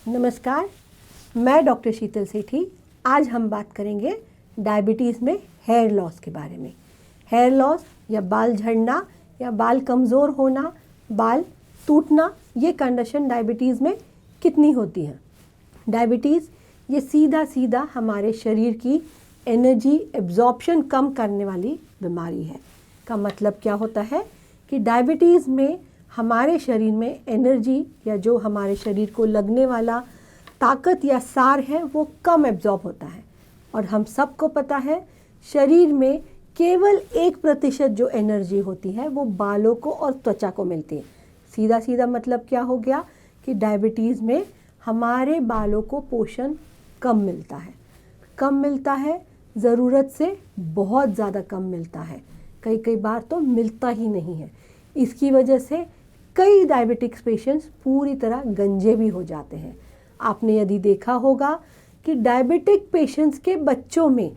नमस्कार, मैं डॉक्टर शीतल सेठी। आज हम बात करेंगे डायबिटीज़ में हेयर लॉस के बारे में। हेयर लॉस या बाल झड़ना या बाल कमज़ोर होना, बाल टूटना, ये कंडीशन डायबिटीज़ में कितनी होती है। डायबिटीज़ ये सीधा हमारे शरीर की एनर्जी एब्जॉर्प्शन कम करने वाली बीमारी है। का मतलब क्या होता है कि डायबिटीज़ में हमारे शरीर में एनर्जी या जो हमारे शरीर को लगने वाला ताकत या सार है वो कम एब्जॉर्ब होता है। और हम सबको पता है शरीर में केवल 1% जो एनर्जी होती है वो बालों को और त्वचा को मिलती है। सीधा मतलब क्या हो गया कि डायबिटीज़ में हमारे बालों को पोषण कम मिलता है, ज़रूरत से बहुत ज़्यादा कम मिलता है, कई बार तो मिलता ही नहीं है। इसकी वजह से कई डायबिटिक्स पेशेंट्स पूरी तरह गंजे भी हो जाते हैं। आपने यदि देखा होगा कि डायबिटिक पेशेंट्स के बच्चों में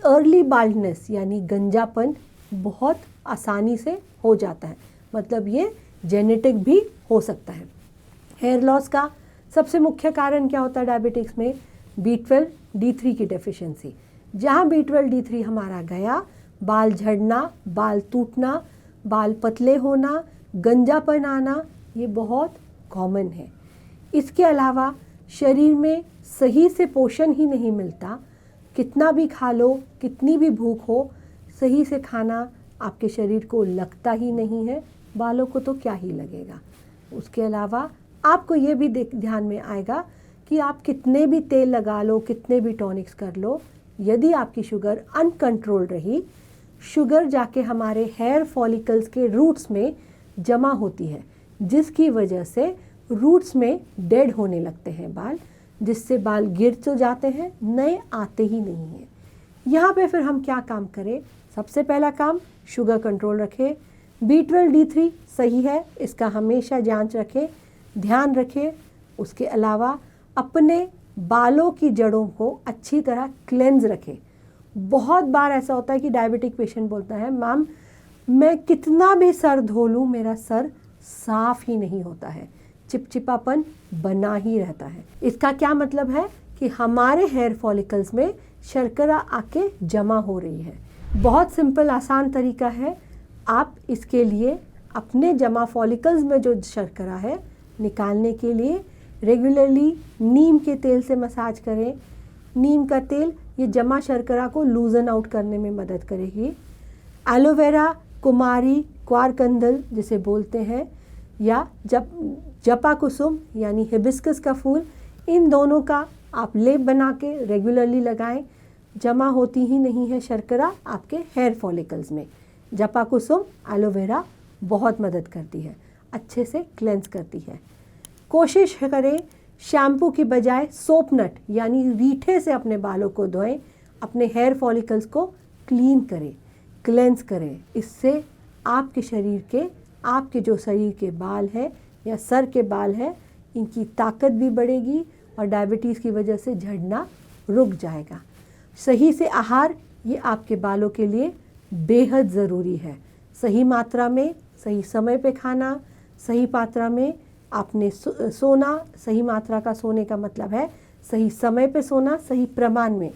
अर्ली बाल्डनेस यानी गंजापन बहुत आसानी से हो जाता है, मतलब ये जेनेटिक भी हो सकता है। हेयर लॉस का सबसे मुख्य कारण क्या होता है डायबिटिक्स में? B12, D3 की डेफिशिएंसी। जहाँ B12, D3 हमारा गया, बाल झड़ना, बाल टूटना, बाल पतले होना, गंजापन आना, ये बहुत कॉमन है। इसके अलावा शरीर में सही से पोषण ही नहीं मिलता। कितना भी खा लो, कितनी भी भूख हो, सही से खाना आपके शरीर को लगता ही नहीं है, बालों को तो क्या ही लगेगा। उसके अलावा आपको ये भी ध्यान में आएगा कि आप कितने भी तेल लगा लो, कितने भी टॉनिक्स कर लो, यदि आपकी शुगर अनकंट्रोल्ड रही, शुगर जाके हमारे हेयर फॉलिकल्स के रूट्स में जमा होती है, जिसकी वजह से रूट्स में डेड होने लगते हैं बाल, जिससे बाल गिर तो जाते हैं, नए आते ही नहीं हैं। यहाँ पे फिर हम क्या काम करें? सबसे पहला काम, शुगर कंट्रोल रखें। B12, D3 सही है, इसका हमेशा जांच रखें, ध्यान रखें। उसके अलावा अपने बालों की जड़ों को अच्छी तरह क्लेंज रखें। बहुत बार ऐसा होता है कि डायबिटिक पेशेंट बोलता है, मैम मैं कितना भी सर धो लूँ मेरा सर साफ ही नहीं होता है, चिपचिपापन बना ही रहता है। इसका क्या मतलब है कि हमारे हेयर फॉलिकल्स में शर्करा आके जमा हो रही है। बहुत सिंपल आसान तरीका है। आप इसके लिए अपने जमा फॉलिकल्स में जो शर्करा है निकालने के लिए रेगुलरली नीम के तेल से मसाज करें। नीम का तेल ये जमा शर्करा को लूजन आउट करने में मदद करेगी। एलोवेरा, कुमारी, क्वारकंदल जिसे बोलते हैं, या जपा कुसुम यानी हिबिस्कस का फूल, इन दोनों का आप लेप बना के रेगुलरली लगाएं। जमा होती ही नहीं है शर्करा आपके हेयर फॉलिकल्स में। जपा कुसुम, एलोवेरा बहुत मदद करती है, अच्छे से क्लेंस करती है। कोशिश करें शैम्पू की बजाय सोप नट यानी रीठे से अपने बालों को धोएं, अपने हेयर फॉलिकल्स को क्लीन करें, क्लेंस करें। इससे आपके जो शरीर के बाल हैं या सर के बाल हैं, इनकी ताकत भी बढ़ेगी और डायबिटीज़ की वजह से झड़ना रुक जाएगा। सही से आहार ये आपके बालों के लिए बेहद ज़रूरी है। सही मात्रा में, सही समय पे खाना, सही मात्रा में आपने सोना। सही मात्रा का सोने का मतलब है सही समय पे सोना, सही प्रमाण में।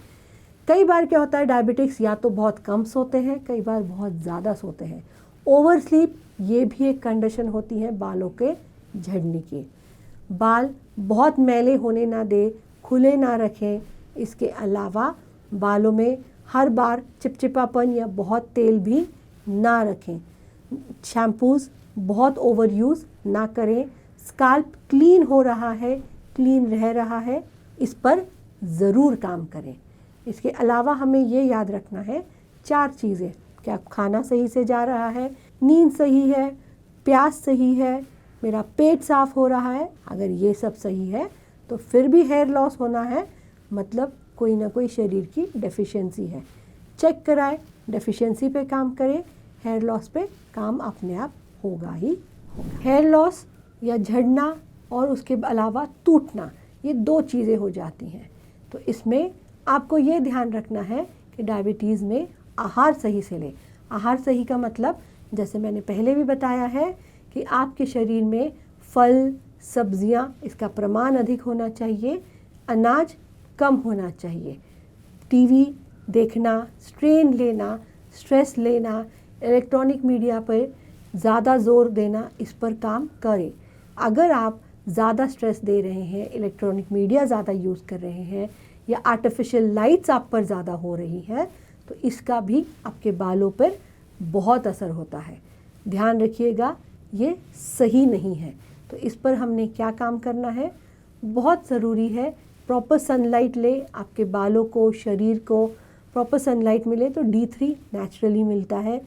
कई बार क्या होता है डायबिटिक्स या तो बहुत कम सोते हैं, कई बार बहुत ज़्यादा सोते हैं। ओवर स्लीप ये भी एक कंडीशन होती है बालों के झड़ने की। बाल बहुत मैले होने ना दे, खुले ना रखें। इसके अलावा बालों में हर बार चिपचिपापन या बहुत तेल भी ना रखें। शैम्पूज़ बहुत ओवर यूज़ ना करें। स्काल्प क्लीन हो रहा है, क्लीन रह रहा है, इस पर ज़रूर काम करें। इसके अलावा हमें ये याद रखना है 4 चीज़ें। क्या खाना सही से जा रहा है, नींद सही है, प्यास सही है, मेरा पेट साफ़ हो रहा है। अगर ये सब सही है तो फिर भी हेयर लॉस होना है, मतलब कोई ना कोई शरीर की डेफिशिएंसी है। चेक कराएं, डेफिशिएंसी पे काम करें, हेयर लॉस पे काम अपने आप होगा ही होगा। हेयर लॉस या झड़ना और उसके अलावा टूटना, ये 2 चीज़ें हो जाती हैं। तो इसमें आपको ये ध्यान रखना है कि डायबिटीज़ में आहार सही से लें। आहार सही का मतलब, जैसे मैंने पहले भी बताया है, कि आपके शरीर में फल, सब्जियां, इसका प्रमाण अधिक होना चाहिए, अनाज कम होना चाहिए। टीवी देखना, स्ट्रेन लेना, स्ट्रेस लेना, इलेक्ट्रॉनिक मीडिया पर ज़्यादा ज़ोर देना, इस पर काम करें। अगर आप ज़्यादा स्ट्रेस दे रहे हैं, इलेक्ट्रॉनिक मीडिया ज़्यादा यूज़ कर रहे हैं या आर्टिफिशियल लाइट्स आप पर ज़्यादा हो रही है, तो इसका भी आपके बालों पर बहुत असर होता है। ध्यान रखिएगा, ये सही नहीं है। तो इस पर हमने क्या काम करना है, बहुत ज़रूरी है प्रॉपर सनलाइट ले, आपके बालों को, शरीर को प्रॉपर सनलाइट मिले तो D3 नेचुरली मिलता है।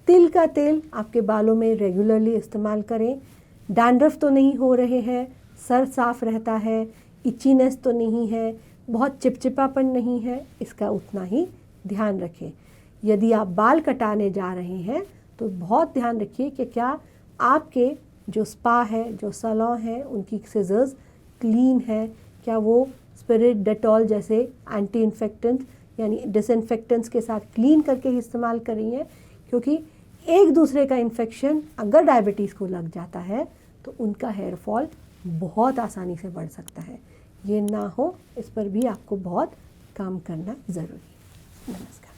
तिल का तेल आपके बालों में रेगुलरली इस्तेमाल करें। डैंड्रफ तो नहीं हो रहे हैं, सर साफ रहता है, इचीनेस तो नहीं है, बहुत चिपचिपापन नहीं है, इसका उतना ही ध्यान रखें। यदि आप बाल कटाने जा रहे हैं तो बहुत ध्यान रखिए कि क्या आपके जो स्पा है, जो सैलून है, उनकी सिजर्स क्लीन है, क्या वो स्पिरिट, डेटॉल जैसे एंटी इन्फेक्टेंट यानी डिसइंफेक्टेंट्स के साथ क्लीन करके ही इस्तेमाल कर रही हैं, क्योंकि एक दूसरे का इन्फेक्शन अगर डायबिटीज़ को लग जाता है तो उनका हेयर फॉल बहुत आसानी से बढ़ सकता है। ये ना हो, इस पर भी आपको बहुत काम करना ज़रूरी है। नमस्कार।